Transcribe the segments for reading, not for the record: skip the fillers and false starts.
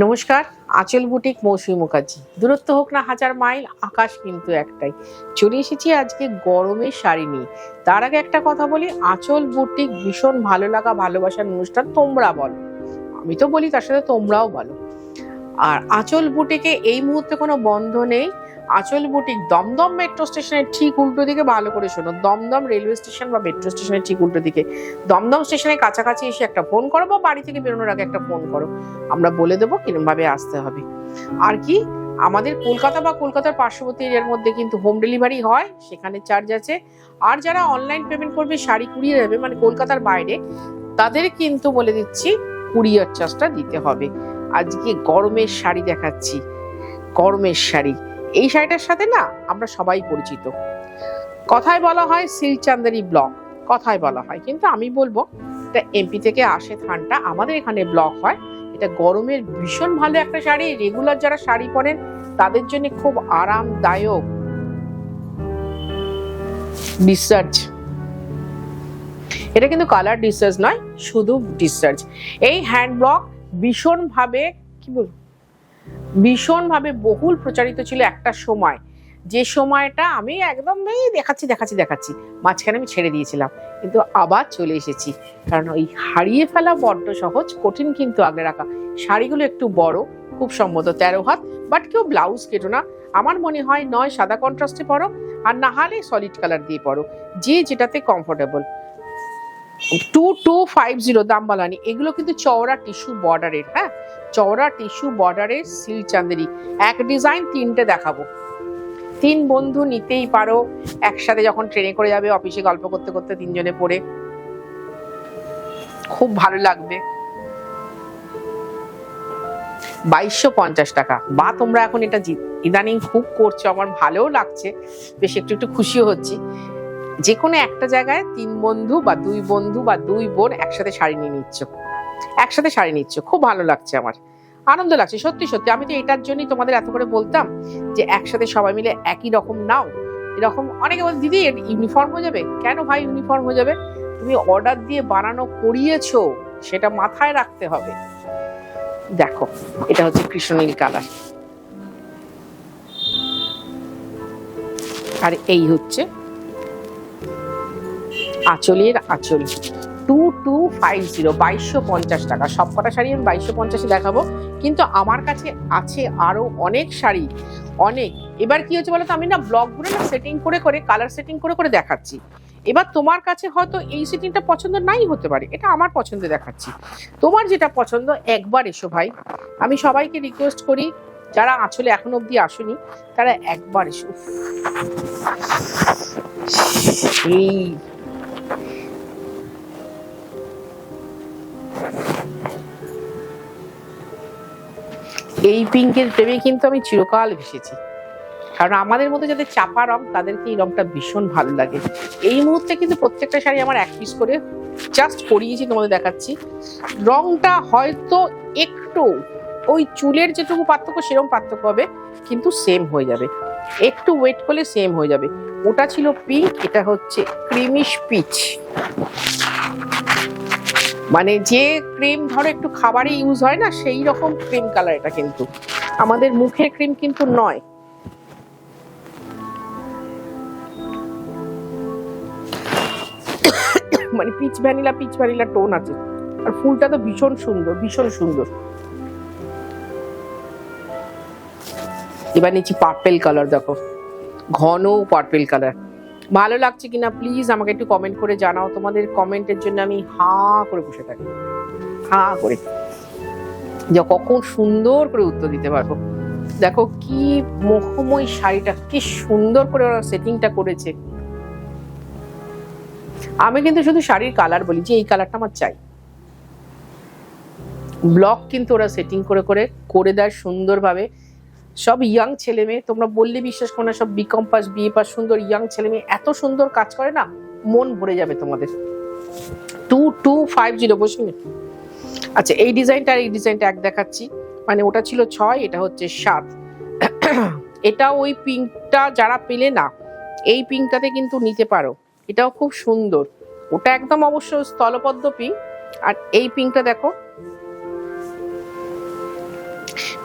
নমস্কার, আঁচল বুটিক মৌসুমী মুখার্জি। দূরত্ব হোক না হাজার মাইল, আকাশ কিন্তু একটাই। চলে এসেছি আজকে গরমের শাড়ি নিয়ে। তার আগে একটা কথা বলি, আঁচল বুটিক ভীষণ ভালো লাগা ভালোবাসার অনুষ্ঠান। তোমরা বলো, আমি তো বলি, তার সাথে তোমরাও বলো। আর আঁচল বুটিকে এই মুহূর্তে কোনো বন্ধ নেই। আঁচল বুটিক দমদম মেট্রো স্টেশনের ঠিক উল্টো দিকে, ভালো করে শোনো, দমদম রেলওয়ে স্টেশন বা মেট্রো স্টেশনের ঠিক উল্টো দিকে। দমদম স্টেশনের কাছাকাছি এসে একটা ফোন করো বা বাড়ি থেকে বেরোনোর আগে একটা ফোন করো, আমরা বলে দেবো কিরকম ভাবে আসতে হবে। আর কি, আমাদের কলকাতা বা কলকাতার পার্শ্ববর্তী এরিয়ার মধ্যে কিন্তু হোম ডেলিভারি হয়, সেখানে চার্জ আছে। আর যারা অনলাইন পেমেন্ট করবে, শাড়ি কুরিয়ে দেবে, মানে কলকাতার বাইরে, তাদের কিন্তু বলে দিচ্ছি কুরিয়ার চার্জটা দিতে হবে। আজকে গরমের শাড়ি দেখাচ্ছি, গরমের শাড়ি। এই শাড়িটার সাথে না আমরা সবাই পরিচিত। কথায় বলা হয় সিল্ক চান্দেরি ব্লক, কথায় বলা হয়, কিন্তু আমি বলবো এটা এমপি থেকে আসে থানটা, আমাদের এখানে ব্লক হয়। এটা গরমের ভীষণ ভালো একটা শাড়ি। রেগুলার যারা শাড়ি পরেন তাদের জন্য খুব আরামদায়ক। ডিসচার্জ, এটা কিন্তু কালার ডিসচার্জ নয়, শুধু ডিসচার্জ। এই হ্যান্ড ব্লক ভীষণ ভাবে, কি বলবো, ভীষণ ভাবে বহুল প্রচারিত ছিল একটা সময়। যে সময়টা আমি একদম দেখাচ্ছি মাঝখানে আমি ছেড়ে দিয়েছিলাম, কিন্তু আবার চলে এসেছি। কারণ ওই হারিয়ে ফেলা বড্ড সহজ, কঠিন কিন্তু আগলে রাখা। শাড়িগুলো একটু বড়, খুব সম্ভবত 13 হাত, বাট কেউ ব্লাউজ কেটো না। আমার মনে হয় নয় সাদা কন্ট্রাস্টে পরো, আর না হলে সলিড কালার দিয়ে পরো, যে যেটাতে কমফোর্টেবল। 2250 দাম বলানি। এগুলো কিন্তু চওড়া টিস্যু বর্ডারের, হ্যাঁ, চওড়া টিস্যু বর্ডারের সিল্ক চান্দেরি। এক ডিজাইন তিনটে দেখাবো। 3 বন্ধু নিতেই পারো একসাথে, যখন ট্রেনে করে যাবে, অফিসে গল্প করতে করতে 3 জনে পরে খুব ভালো লাগবে। 2250 টাকা। বা তোমরা এখন এটা ইদানিং খুব করছো, আমার ভালোও লাগছে, বেশ একটু একটু খুশিও হচ্ছি। যে কোনো একটা জায়গায় 3 বন্ধু বা 2 বন্ধু বা 2 বোন একসাথে শাড়ি নিয়ে নিচ্ছ, খুব ভালো লাগছে, আমার আনন্দ লাগছে সত্যি সত্যি। আমি তো এটার জন্যই তোমাদের এত করে বলতাম যে একসাথে সবাই মিলে একই রকম নাও। এরকম অনেকে বল, দিদি ইউনিফর্ম হয়ে যাবে। কেন ভাই ইউনিফর্ম হয়ে যাবে? তুমি অর্ডার দিয়ে বানানো করিয়েছো, সেটা মাথায় রাখতে হবে। দেখো, এটা হচ্ছে কৃষ্ণনীল কালার, আর এই হচ্ছে আঁচলের আঁচল। 2250, 2250 টাকা। সবকটা শাড়ি আমি 2250 দেখাবো, কিন্তু আমার কাছে আছে আরো অনেক শাড়ি, অনেক। এবার কি হচ্ছে বলতো, আমি না ব্লগগুলো না সেটিং করে করে, কালার সেটিং করে করে দেখাচ্ছি। এবার তোমার কাছে হয়তো এই সেটিংটা পছন্দ নাই হতে পারে, এটা আমার পছন্দ দেখাচ্ছি। তোমার যেটা পছন্দ একবার এসো ভাই। আমি সবাইকে রিকোয়েস্ট করি, যারা আঁচলে এখনো অব্দি আসেনি তারা একবার এসো। এই পিঙ্কের প্রেমে কিন্তু আমি চিরকাল ভেসেছি, কারণ আমাদের মধ্যে যাদের চাপা রং, তাদেরকে এই রংটা ভীষণ ভালো লাগে। এই মুহূর্তে কিন্তু প্রত্যেকটা শাড়ি আমার 1 পিস করে জাস্ট পরিয়েছি, তোমাদের দেখাচ্ছি। রংটা হয়তো একটু ওই চুলের যেটুকু পার্থক্য, সেরকম পার্থক্য হবে, কিন্তু সেম হয়ে যাবে। একটু ওয়েট করলে সেম হয়ে যাবে। ওটা ছিল পিঙ্ক, এটা হচ্ছে ক্রিমিশ পিচ। মানে যে ক্রিম ধরো একটু খাবারে ইউজ হয় না, সেই রকম ক্রিম কালার। এটা কিন্তু আমাদের মুখের ক্রিম কিন্তু নয়। মানে পিচ ভ্যানিলা টোন আছে, আর ফুলটা তো ভীষণ সুন্দর, ভীষণ সুন্দর। এবার নিচ্ছি পার্পেল কালার, দেখো ঘন পার্পেল কালার। ভালো লাগছে কিনা প্লিজ আমাকে একটু কমেন্ট করে জানাও। তোমাদের কমেন্টের জন্য আমি হা করে বসে থাকি, হা করে, যে কখন সুন্দর করে উত্তর দিতে পারবো। দেখো কি মোহময় শাড়িটা, কি সুন্দর করে ওরা সেটিংটা করেছে। আমি কিন্তু শুধু শাড়ির কালার বলি যে এই কালারটা আমার চাই। ব্লক কিন্তু ওরা সেটিং করে করে করে দেয় সুন্দরভাবে। সব ইয়াং ছেলে মেয়ে, তোমরা বললে বিশ্বাস করো না, সব বিকম পাস বিএ পাস সুন্দর ইয়াং ছেলে মেয়ে এত সুন্দর কাজ করে না, মন ভরে যাবে তোমাদের। 2250 বসুন। আচ্ছা, এই ডিজাইনটা আর এই ডিজাইনটা এক দেখাচ্ছি। মানে ওটা ছিল 6, এটা হচ্ছে 7। এটা ওই পিঙ্কটা যারা পেলে না, এই পিঙ্কটাতে কিন্তু নিতে পারো, এটাও খুব সুন্দর। ওটা একদম অবশ্য স্থলপদ্ম পিঙ্ক, আর এই পিঙ্কটা দেখো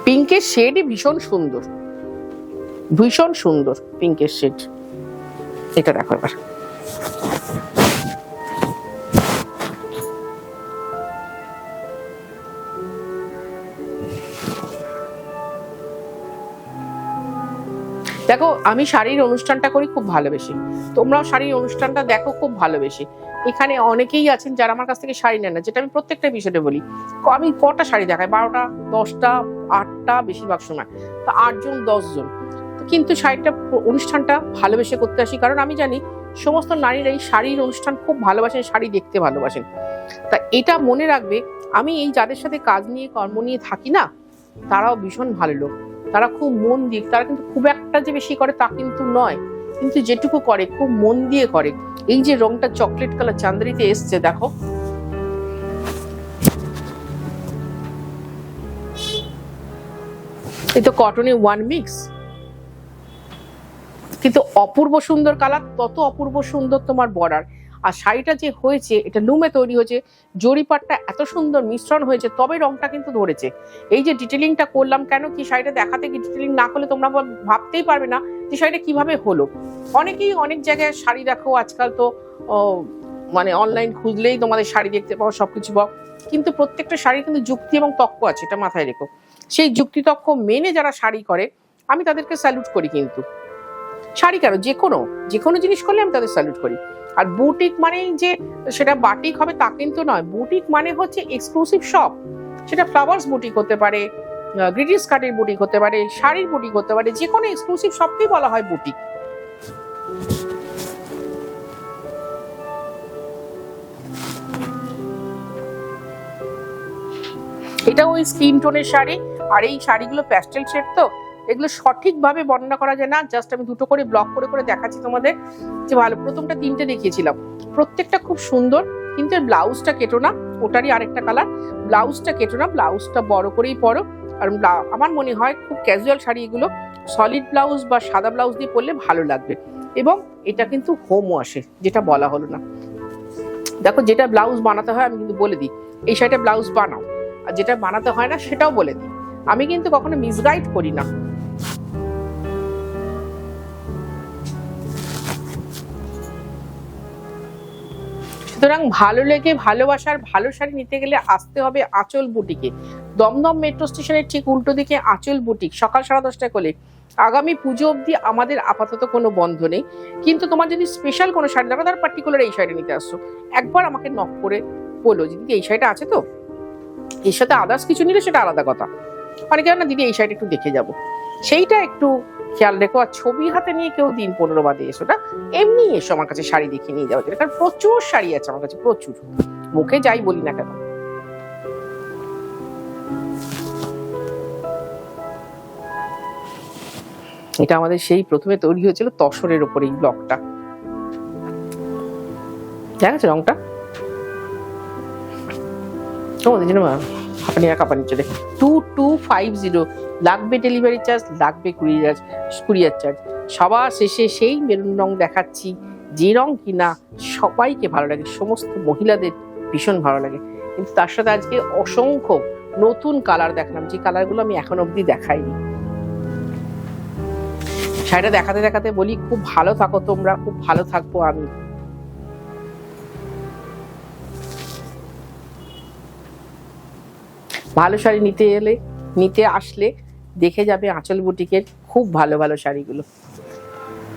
পিঙ্কের শেডই ভীষণ সুন্দর, ভীষণ সুন্দর পিঙ্কের শেড। এটা দেখো এবার, দেখো আমি শাড়ির অনুষ্ঠানটা করি খুব ভালোবেসে, তোমরাও শাড়ির অনুষ্ঠানটা দেখো খুব ভালোবেসে। এখানে অনেকেই আছেন যারা আমার কাছ থেকে শাড়ি নেন না, যেটা আমি প্রত্যেকটা বিষয়ে বলি। আমি কটা শাড়ি দেখাই, 12টা 10টা 8টা বেশিরভাগ সময়, তো 8 জন 10 জন। কিন্তু শাড়িটা অনুষ্ঠানটা ভালোবেসে করতে আসি, কারণ আমি জানি সমস্ত নারীরা এই শাড়ির অনুষ্ঠান খুব ভালোবাসেন, শাড়ি দেখতে ভালোবাসেন। তা এটা মনে রাখবে, আমি এই যাদের সাথে কাজ নিয়ে কর্ম নিয়ে থাকি না, তারাও ভীষণ ভালো লোক, তারা খুব মন দিয়ে, তারা কিন্তু খুব একটা যে বেশি করে তা কিন্তু নয়, কিন্তু যেটুকু করে খুব মন দিয়ে করে। এই যে রংটা চকলেট কালার চান্দেরিতে এসছে দেখো, এই তো কটনে ওয়ান মিক্স, কিন্তু অপূর্ব সুন্দর কালার, তত অপূর্ব সুন্দর তোমার বর্ডার। আর শাড়িটা যে হয়েছে এটা লুমে তৈরি হয়েছে, জরিপাটটা এত সুন্দর মিশ্রণ হয়েছে, তবে রংটা কিন্তু ধরেছে। এই যে ডিটেলিংটা করলাম, কেন কি শাড়িটা দেখাতে কি ডিটেলিং না করলে তোমরা ভাবতেই পারবে না যে শাড়িটা কিভাবে হলো। অনেকেই অনেক জায়গায় শাড়ি দেখো, আজকাল তো মানে অনলাইন খুঁজলেই তোমাদের শাড়ি দেখতে পাও, সবকিছু পাও, কিন্তু প্রত্যেকটা শাড়ির কিন্তু যুক্তি এবং তক্ক আছে, এটা মাথায় রেখো। সেই যুক্তি তক্ক মেনে যারা শাড়ি করে আমি তাদেরকে স্যালুট করি। কিন্তু শাড়ি কেন, যে কোনো জিনিস করলে আমি তাদের স্যালুট করি। আর বুটিক মানেই যে সেটা বাটিক হবে তা কিন্তু নয়, বুটিক মানে হচ্ছে এক্সক্লুসিভ শপ। সেটা ফ্লাওয়ার্স বুটিক হতে পারে, গ্রিটিংস কার্ডের বুটিক হতে পারে, শাড়ির বুটিক হতে পারে, যে কোনো এক্সক্লুসিভ শপকেই বলা হয় বুটিক। এটা ওই স্কিন টোনের শাড়ি, আর এই শাড়িগুলো প্যাস্টেল শেড, তো এগুলো সঠিকভাবে বর্ণনা করা যায় না, জাস্ট আমি দুটো করে ব্লক করে করে দেখাচ্ছি তোমাদের যে ভালো। প্রথমটা 3টে দেখিয়েছিলাম, প্রত্যেকটা খুব সুন্দর, কিন্তু এর ব্লাউজটা কেটো না, ওটারই আরেকটা কালার। ব্লাউজটা কেটো না, ব্লাউজটা বড় করেই পরো। আর আমার মনে হয় খুব ক্যাজুয়াল শাড়ি এগুলো, সলিড ব্লাউজ বা সাদা ব্লাউজ দিয়ে পরলে ভালো লাগবে। এবং এটা কিন্তু হোম ওয়াশে, যেটা বলা হলো না। দেখো যেটা ব্লাউজ বানাতে হয় আমি কিন্তু বলে দিই, এই শাড়িটা ব্লাউজ বানাও, আর যেটা বানাতে হয় না সেটাও বলে দিই। আমি কিন্তু কখনো মিসগাইড করি না। সুতরাং ভালো লেগে ভালোবাসার ভালো শাড়ি নিতে গেলে আসতে হবে আঁচল বুটিকে। দমদম মেট্রো স্টেশনের ঠিক উল্টো দিকে আঁচল বুটিক, সকাল 10:30টায় খোলে। আগামী পুজো অবধি আমাদের আপাতত কোনো বন্ধ নেই, কিন্তু তোমার যদি স্পেশাল কোনো শাড়ি লাগবে, তার পার্টিকুলার এই শাড়িটা নিতে আসছো, একবার আমাকে নক করে বলো যে দিদি এই শাড়িটা আছে তো, এর সাথে আদার্স কিছু নিলে সেটা আলাদা কথা। অনেকে না দিদি এই শাড়িটা একটু দেখে যাবো, সেইটা একটু খেয়াল রেখো। আর ছবি হাতে নিয়ে কেউ দিন 15 বাদে এসো না, এমনি এসো আমার কাছে শাড়ি দেখে নিয়ে যাওয়া যায়, কারণ প্রচুর শাড়ি আছে আমার কাছে, প্রচুর, মুখে যাই বলি না কেন। এটা আমাদের সেই প্রথমে তৈরি হয়েছিল তসরের ওপর, এই ব্লকটা দেখা যাচ্ছে রংটা তোমাদের জন্য কাপানি চলে। 2250 লাগবে ডেলিভারি চার্জ, লাগবে কুরিয়ার চার্জ। সবার শেষে সেই মেরুন রং দেখাচ্ছি, যে রং কিনা সবাইকে ভালো লাগে, সমস্ত মহিলাদের ভীষণ ভালো লাগে। কিন্তু তার সাথে আজকে অসংখ্য নতুন কালার দেখালাম, যে কালারগুলো আমি এখন অব্দি দেখাইনি। শাড়িটা দেখাতে দেখাতে বলি খুব ভালো থাকো তোমরা, খুব ভালো থাকবো আমি। ভালো শাড়ি নিতে আসলে দেখে যাবে আঁচল বুটিকের খুব ভালো ভালো শাড়িগুলো।